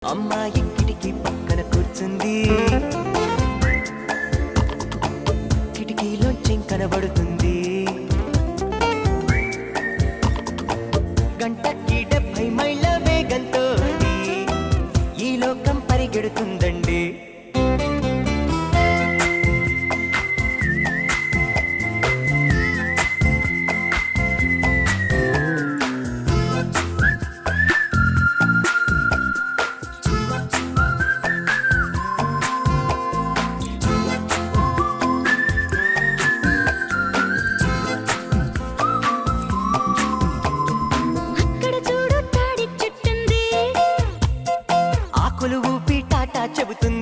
అమ్మాయి కిటికీ పక్కన కూర్చుంది, కిటికీలోంచి కనబడుతుంది. గంటకి 70 మైళ్ళ వేగంతో ఈ లోకం పరిగెడుతుందండి. ఆకులు ఊపి టాటా చెబుతుంది.